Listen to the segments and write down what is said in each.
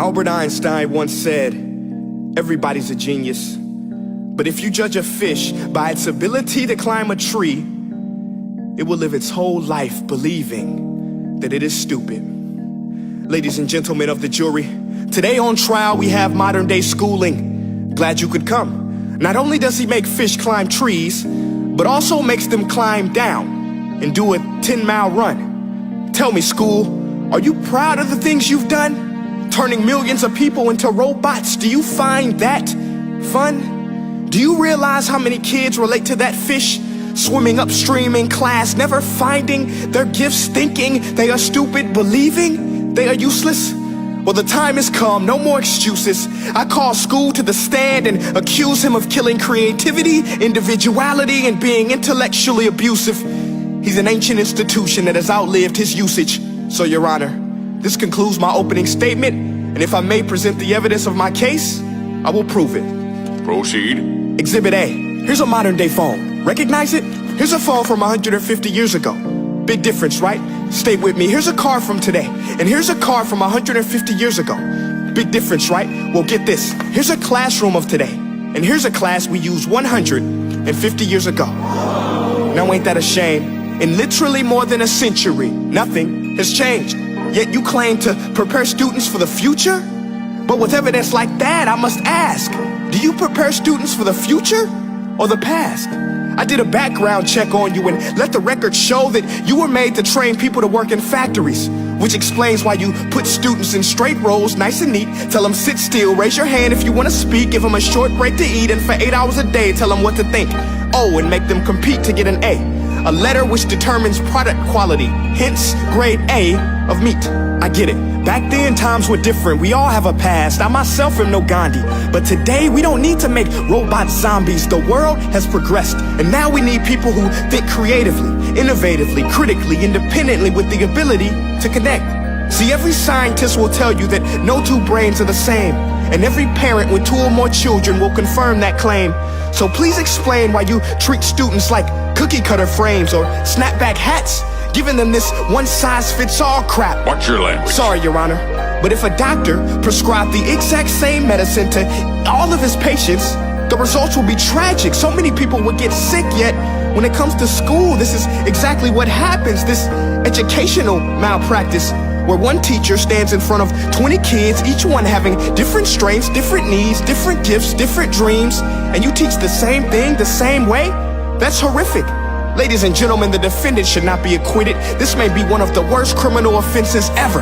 Albert Einstein once said, everybody's a genius. But if you judge a fish by its ability to climb a tree, it will live its whole life believing that it is stupid. Ladies and gentlemen of the jury, today on trial we have modern day schooling. Glad you could come. Not only does he make fish climb trees, but also makes them climb down and do a 10-mile run. Tell me, school, are you proud of the things you've done? Turning millions of people into robots, do you find that fun? Do you realize how many kids relate to that fish? Swimming upstream in class, never finding their gifts, thinking they are stupid, believing they are useless? Well, the time has come, no more excuses. I call school to the stand and accuse him of killing creativity, individuality, and being intellectually abusive. He's an ancient institution that has outlived his usage. So, Your Honor, this concludes my opening statement, and if I may present the evidence of my case, I will prove it. Proceed. Exhibit A. Here's a modern day phone. Recognize it? Here's a phone from 150 years ago. Big difference, right? Stay with me. Here's a car from today, and here's a car from 150 years ago. Big difference, right? Well, get this. Here's a classroom of today, and here's a class we used 150 years ago. Now ain't that a shame? In literally more than a century, nothing has changed. Yet you claim to prepare students for the future? But with evidence like that, I must ask, do you prepare students for the future or the past? I did a background check on you and let the record show that you were made to train people to work in factories, which explains why you put students in straight rows, nice and neat, tell them sit still, raise your hand if you want to speak, give them a short break to eat, and for 8 hours a day tell them what to think. Oh, and make them compete to get an A letter which determines product quality, hence grade A of meat. I get it. Back then, times were different. We all have a past. I myself am no Gandhi. But today, we don't need to make robot zombies. The world has progressed. And now we need people who think creatively, innovatively, critically, independently, with the ability to connect. See, every scientist will tell you that no two brains are the same. And every parent with 2 or more children will confirm that claim. So please explain why you treat students like cookie cutter frames or snapback hats, giving them this one-size-fits-all crap. Watch your language. Sorry, Your Honor, but if a doctor prescribed the exact same medicine to all of his patients, the results will be tragic. So many people would get sick, yet when it comes to school, this is exactly what happens. This educational malpractice, where one teacher stands in front of 20 kids, each one having different strengths, different needs, different gifts, different dreams, and you teach the same thing the same way? That's horrific. Ladies and gentlemen, the defendant should not be acquitted. This may be one of the worst criminal offenses ever.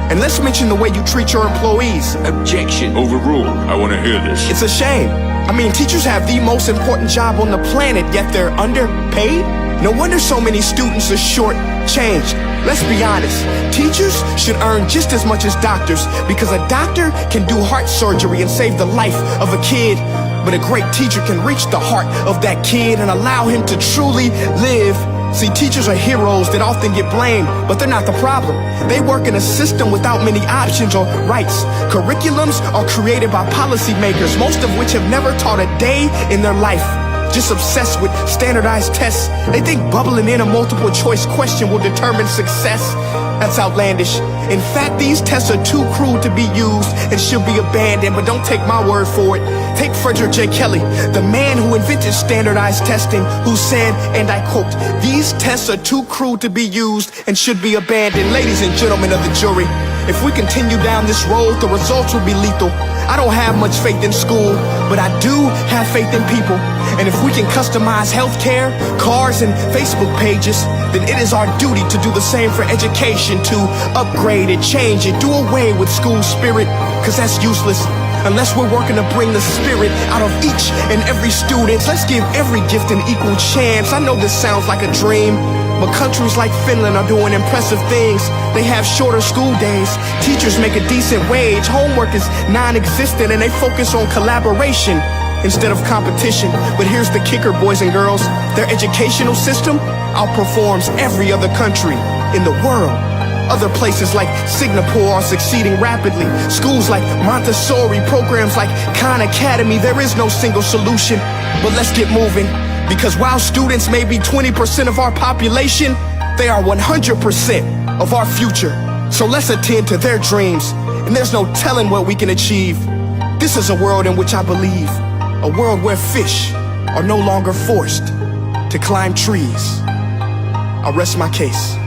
And let's mention the way you treat your employees. Objection. Overruled. I want to hear this. It's a shame. I mean, teachers have the most important job on the planet, yet they're underpaid? No wonder so many students are short-changed. Let's be honest, teachers should earn just as much as doctors, because a doctor can do heart surgery and save the life of a kid, but a great teacher can reach the heart of that kid and allow him to truly live. See, teachers are heroes that often get blamed, but they're not the problem. They work in a system without many options or rights. Curriculums are created by policymakers, most of which have never taught a day in their life. Just obsessed with standardized tests. They think bubbling in a multiple choice question will determine success. That's outlandish. In fact, these tests are too cruel to be used and should be abandoned, but don't take my word for it. Take Frederick J. Kelly, the man who invented standardized testing, who said, and I quote, "These tests are too cruel to be used and should be abandoned." Ladies and gentlemen of the jury, if we continue down this road, the results will be lethal. I don't have much faith in school, but I do have faith in people. And if we can customize healthcare, cars, and Facebook pages, then it is our duty to do the same for education, to upgrade it, change it, do away with school spirit, because that's useless unless we're working to bring the spirit out of each and every student. Let's give every gift an equal chance. I know this sounds like a dream, but countries like Finland are doing impressive things. They have shorter school days, teachers make a decent wage, homework is non-existent, and they focus on collaboration instead of competition. But here's the kicker, boys and girls. Their educational system outperforms every other country in the world. Other places like Singapore are succeeding rapidly. Schools like Montessori, programs like Khan Academy, there is no single solution. But let's get moving, because while students may be 20% of our population, they are 100% of our future. So let's attend to their dreams and there's no telling what we can achieve. This is a world in which I believe, a world where fish are no longer forced to climb trees. I rest my case.